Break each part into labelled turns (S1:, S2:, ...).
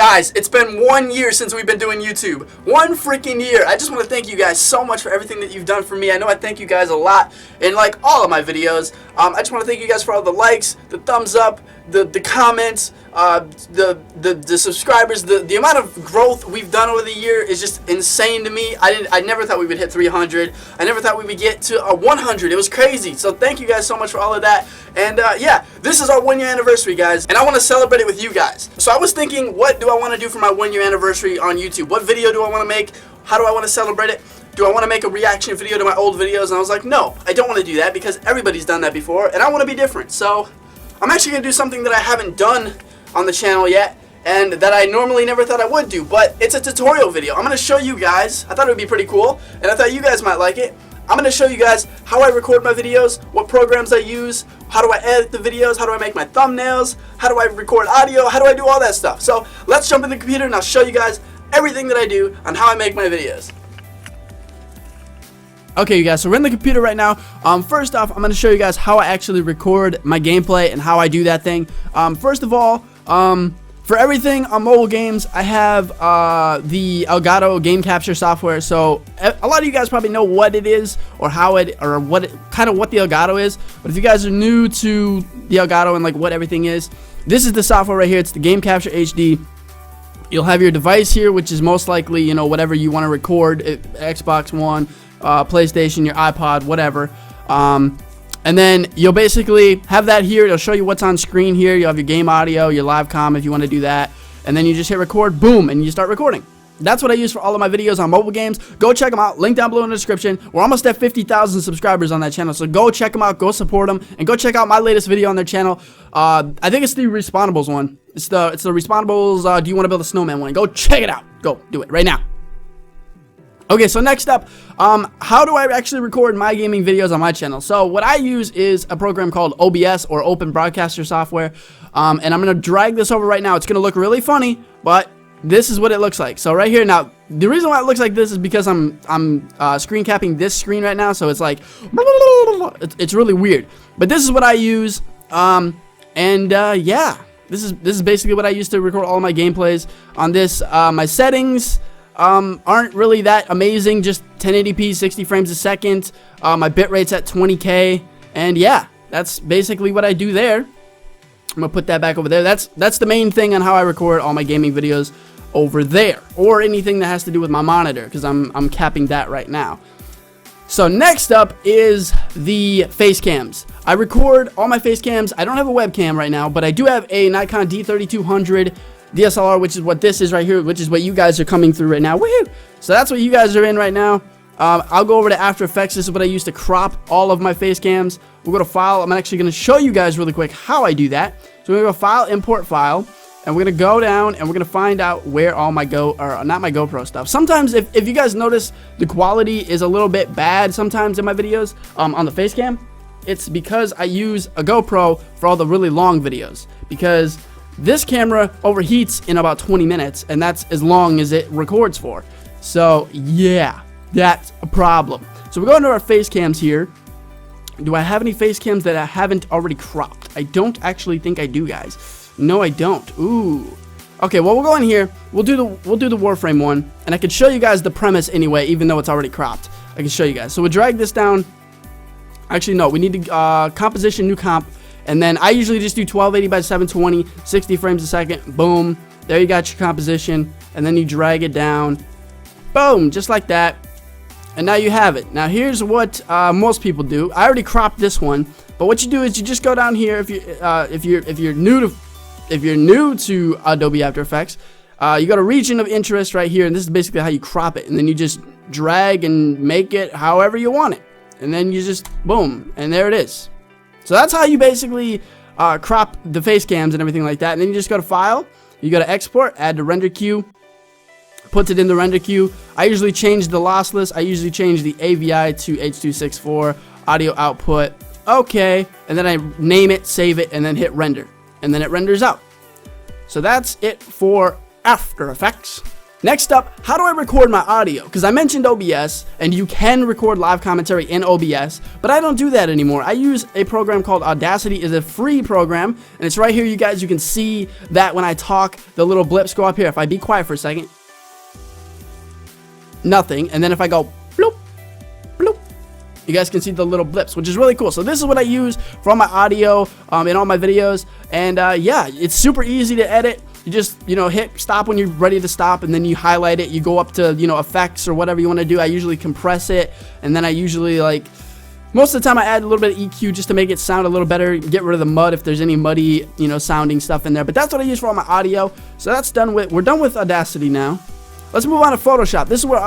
S1: Guys, it's been 1 year since we've been doing YouTube. 1 freaking year. I just want to thank you guys so much for everything that you've done for me. I know I thank you guys a lot in like all of my videos. I just want to thank you guys for all the likes, the thumbs up, the comments, the subscribers. The amount of growth we've done over the year is just insane to me. I never thought we would hit 300. I never thought we would get to 100. It was crazy. So thank you guys so much for all of that. And yeah, this is our 1 year anniversary, guys, and I want to celebrate it with you guys. So I was thinking, what do I want to do for my 1 year anniversary on YouTube? What video do I want to make? How do I want to celebrate it? Do I want to make a reaction video to my old videos? And I was like, no, I don't want to do that because everybody's done that before, and I want to be different. So I'm actually going to do something that I haven't done on the channel yet, and that I normally never thought I would do, but it's a tutorial video. I'm going to show you guys. I thought it would be pretty cool, and I thought you guys might like it. I'm going to show you guys how I record my videos, what programs I use, how do I edit the videos, how do I make my thumbnails, how do I record audio, how do I do all that stuff. So let's jump in the computer and I'll show you guys everything that I do on how I make my videos. Okay, you guys, so we're in the computer right now. First off, I'm going to show you guys how I actually record my gameplay and how I do that thing. First of all, for everything on mobile games, I have the Elgato game capture software. So a lot of you guys probably know what it is or how it or what kind of what the Elgato is. But if you guys are new to the Elgato and like what everything is, this is the software right here. It's the Game Capture HD. You'll have your device here, which is most likely, you know, whatever you want to record, Xbox One, PlayStation, your iPod, whatever. And then you'll basically have that here. It'll show you what's on screen here. You'll have your game audio, your live comm if you want to do that. And then you just hit record, boom, and you start recording. That's what I use for all of my videos on mobile games. Go check them out. Link down below in the description. We're almost at 50,000 subscribers on that channel. So go check them out. Go support them. And go check out my latest video on their channel. I think it's the Respawnables one. It's the Respawnables, Do You Want to Build a Snowman one. Go check it out. Go do it right now. Okay, so next up, how do I actually record my gaming videos on my channel? So what I use is a program called OBS, or Open Broadcaster Software, and I'm going to drag this over right now. It's going to look really funny, but this is what it looks like. So right here, now, the reason why it looks like this is because I'm screen capping this screen right now, so it's like, it's really weird. But this is what I use, yeah, this is basically what I use to record all my gameplays on this. My settings aren't really that amazing, just 1080p 60 frames a second. My bitrate's at 20k, and yeah, that's basically what I do there. I'm gonna put that back over there. That's the main thing on how I record all my gaming videos over there, or anything that has to do with my monitor, because I'm capping that right now. So next up is the face cams. I record all my face cams. I don't have a webcam right now, but I do have a Nikon D3200 DSLR, which is what this is right here, which is what you guys are coming through right now. Woohoo! So that's what you guys are in right now. I'll go over to After Effects. This is what I use to crop all of my face cams. We'll go to File. I'm actually going to show you guys really quick how I do that. So we're going to go File, Import File, and we're going to go down and we're going to find out where all my not my GoPro stuff. Sometimes, if you guys notice, the quality is a little bit bad sometimes in my videos on the face cam. It's because I use a GoPro for all the really long videos, because this camera overheats in about 20 minutes, and that's as long as it records for. So yeah, that's a problem. So we're going to our face cams here. Do I have any face cams that I haven't already cropped? I don't actually think I do, guys. No, I don't. Ooh. Okay, well, we'll go in here. We'll do the Warframe one, and I can show you guys the premise anyway, even though it's already cropped. I can show you guys. So we'll drag this down. Actually, no, we need to composition, new comp. And then I usually just do 1280 by 720, 60 frames a second. Boom. There you got your composition. And then you drag it down. Boom. Just like that. And now you have it. Now here's what most people do. I already cropped this one. But what you do is you just go down here. If you're new to Adobe After Effects, you go to Region of Interest right here. And this is basically how you crop it. And then you just drag and make it however you want it. And then you just boom. And there it is. So that's how you basically crop the face cams and everything like that. And then you just go to File, you go to Export, add to Render Queue, puts it in the render queue. I usually change the lossless. I usually change the AVI to H.264, audio output, okay, and then I name it, save it, and then hit render. And then it renders out. So that's it for After Effects. Next up, how do I record my audio? Because I mentioned OBS, and you can record live commentary in OBS, but I don't do that anymore. I use a program called Audacity. It's a free program, and it's right here, you guys. You can see that when I talk, the little blips go up here. If I be quiet for a second, nothing, and then if I go bloop, bloop, you guys can see the little blips, which is really cool. So this is what I use for all my audio in all my videos, and yeah, it's super easy to edit. You just, hit stop when you're ready to stop, and then you highlight it. You go up to, effects or whatever you want to do. I usually compress it, and then I usually, most of the time I add a little bit of EQ just to make it sound a little better, get rid of the mud if there's any muddy, sounding stuff in there. But that's what I use for all my audio. So that's done with, we're done with Audacity now. Let's move on to Photoshop. This is where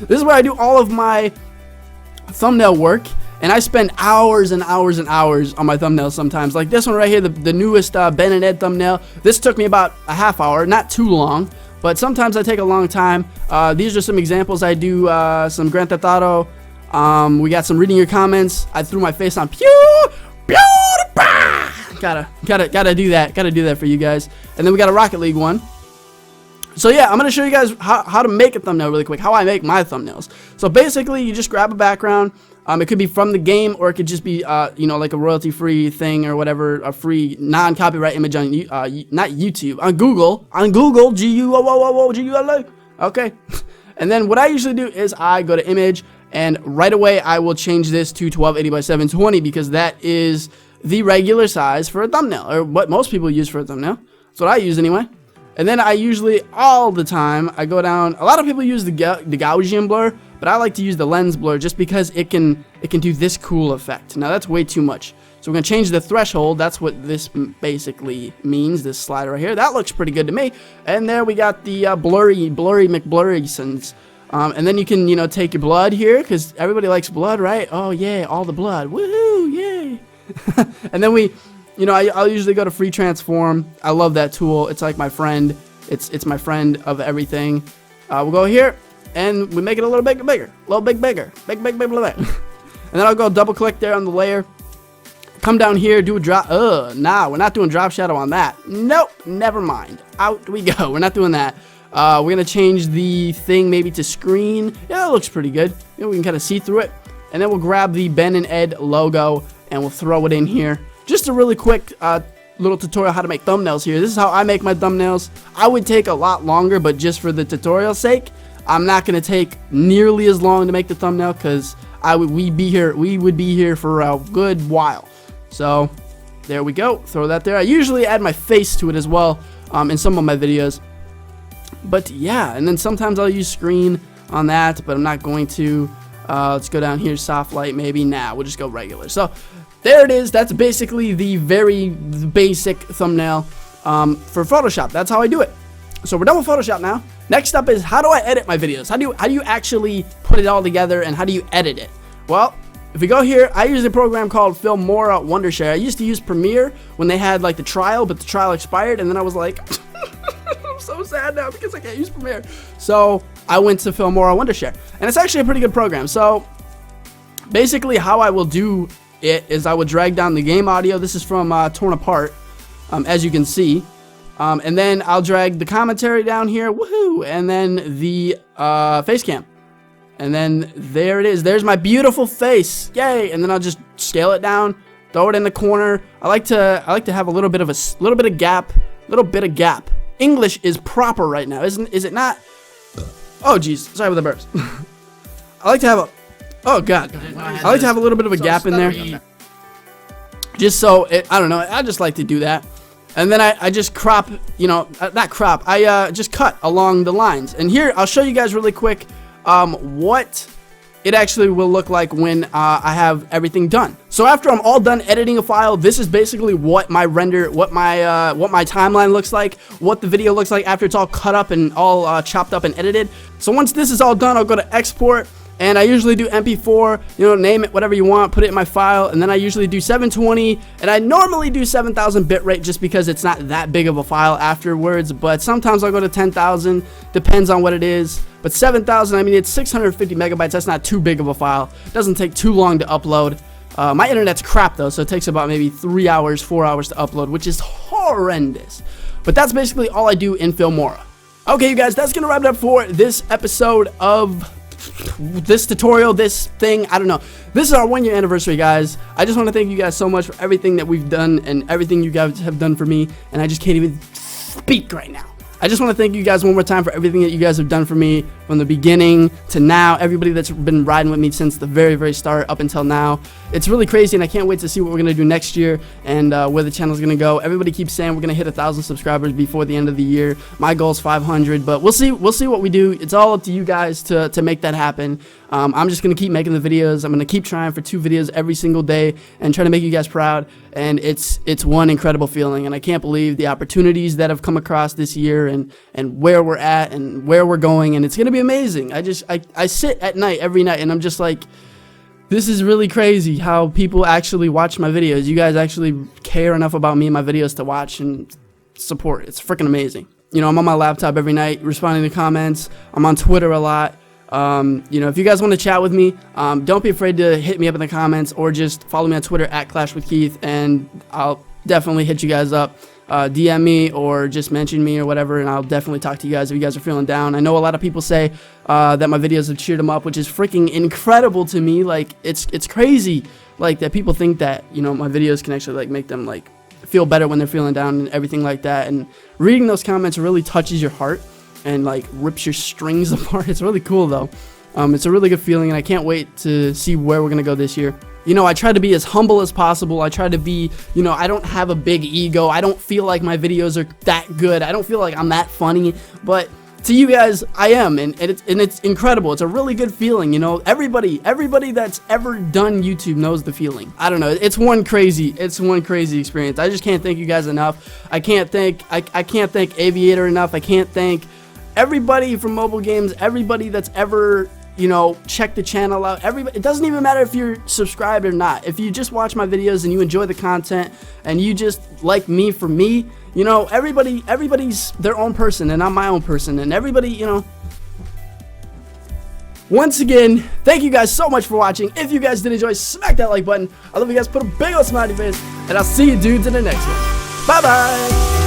S1: this is where I do all of my thumbnail work. And I spend hours and hours and hours on my thumbnails sometimes. Like this one right here, the newest Ben and Ed thumbnail. This took me about a half hour, not too long, but sometimes I take a long time. These are some examples. I do some Grand Theft Auto. We got some reading your comments. I threw my face on pew, pew, gotta do that. Gotta do that for you guys. And then we got a Rocket League one. So yeah, I'm gonna show you guys how to make a thumbnail really quick. How I make my thumbnails. So basically, you just grab a background. It could be from the game, or it could just be, like a royalty-free thing or whatever, a free non-copyright image on, not YouTube, on Google, G-U-O-O-O-G-U-L-A, okay. And then what I usually do is I go to image, and right away I will change this to 1280 by 720 because that is the regular size for a thumbnail, or what most people use for a thumbnail. That's what I use anyway. And then I usually, all the time, I go down. A lot of people use the Gaussian blur, but I like to use the lens blur just because it can do this cool effect. Now that's way too much. So we're gonna change the threshold. That's what this basically means. This slider right here. That looks pretty good to me. And there we got the blurry McBlurrysons. And then you can take your blood here because everybody likes blood, right? Oh yeah, all the blood. Woohoo! Yay! And then I'll usually go to free transform. I love that tool. It's like my friend. It's my friend of everything. We'll go here and we make it a little bit bigger, bigger. And then I'll go double click there on the layer. Come down here, do a drop. Nah, we're not doing drop shadow on that. Nope, never mind. Out we go. We're not doing that. We're gonna change the thing maybe to screen. Yeah, that looks pretty good. We can kind of see through it. And then we'll grab the Ben and Ed logo and we'll throw it in here. Just a really quick little tutorial how to make thumbnails here. This is how I make my thumbnails. I would take a lot longer, but just for the tutorial's sake, I'm not going to take nearly as long to make the thumbnail because we would be here for a good while. So there we go. Throw that there. I usually add my face to it as well in some of my videos. But yeah, and then sometimes I'll use screen on that, but I'm not going to. Let's go down here, soft light maybe. Nah, we'll just go regular. So there it is. That's basically the very basic thumbnail for Photoshop. That's how I do it. So we're done with Photoshop now. Next up is how do I edit my videos? How do you actually put it all together, and how do you edit it? Well, if we go here, I use a program called Filmora Wondershare. I used to use Premiere when they had like the trial, but the trial expired, and then I was like, I'm so sad now because I can't use Premiere. So I went to Filmora Wondershare, and it's actually a pretty good program. So basically how I will do it is I would drag down the game audio. This is from Torn Apart, as you can see. And then I'll drag the commentary down here, woohoo, and then the face cam. And then there it is. There's my beautiful face, yay! And then I'll just scale it down, throw it in the corner. I like to have a little bit of gap. English is proper right now, is it not? Oh geez, sorry with the burps. I like to have oh god, I like to have a little bit of a gap in there, just so I don't know. I just like to do that. And then I just crop, not crop, I just cut along the lines. And here, I'll show you guys really quick what it actually will look like when I have everything done. So after I'm all done editing a file, this is basically what my timeline looks like, what the video looks like after it's all cut up and all chopped up and edited. So once this is all done, I'll go to export. And I usually do MP4, name it whatever you want, put it in my file, and then I usually do 720, and I normally do 7,000 bitrate just because it's not that big of a file afterwards, but sometimes I'll go to 10,000, depends on what it is. But 7,000, I mean, it's 650 megabytes, that's not too big of a file. It doesn't take too long to upload. My internet's crap though, so it takes about maybe 3 hours, 4 hours to upload, which is horrendous. But that's basically all I do in Filmora. Okay, you guys, that's gonna wrap it up for this episode of this tutorial, this thing, I don't know. This is our 1-year anniversary, guys. I just want to thank you guys so much for everything that we've done and everything you guys have done for me, and I just can't even speak right now. I just want to thank you guys one more time for everything that you guys have done for me from the beginning to now. Everybody that's been riding with me since the very, very start up until now. It's really crazy, and I can't wait to see what we're going to do next year and where the channel is going to go. Everybody keeps saying we're going to hit 1,000 subscribers before the end of the year. My goal is 500, but we'll see what we do. It's all up to you guys to make that happen. I'm just going to keep making the videos. I'm going to keep trying for 2 videos every single day and try to make you guys proud. And it's one incredible feeling, and I can't believe the opportunities that have come across this year and where we're at and where we're going, and it's going to be amazing. I sit at night every night and I'm just like, this is really crazy how people actually watch my videos. You guys actually care enough about me and my videos to watch and support. It's freaking amazing. You know, I'm on my laptop every night responding to comments. I'm on Twitter a lot. You know, if you guys want to chat with me, don't be afraid to hit me up in the comments or just follow me on Twitter at @ClashWithKeith, and I'll definitely hit you guys up. DM me or just mention me or whatever, and I'll definitely talk to you guys if you guys are feeling down. I know a lot of people say that my videos have cheered them up, which is freaking incredible to me. Like, it's crazy, like, that people think that, you know, my videos can actually, like, make them, like, feel better when they're feeling down and everything like that. And reading those comments really touches your heart and, like, rips your strings apart. It's really cool, though. It's a really good feeling, and I can't wait to see where we're gonna go this year. You know, I try to be as humble as possible. I try to be, you know, I don't have a big ego. I don't feel like my videos are that good. I don't feel like I'm that funny, but to you guys, I am, and it's incredible. It's a really good feeling, you know. Everybody that's ever done YouTube knows the feeling. I don't know. It's one crazy experience. I just can't thank you guys enough. I can't thank Aviator enough. I can't thank everybody from mobile games, everybody that's ever, you know, check the channel out. Everybody, it doesn't even matter if you're subscribed or not. If you just watch my videos and you enjoy the content and you just like me for me, you know, everybody's their own person and I'm my own person, and everybody, you know. Once again, thank you guys so much for watching. If you guys did enjoy, smack that like button. I love you guys. Put a big old smiley face, and I'll see you dudes in the next one. Bye bye.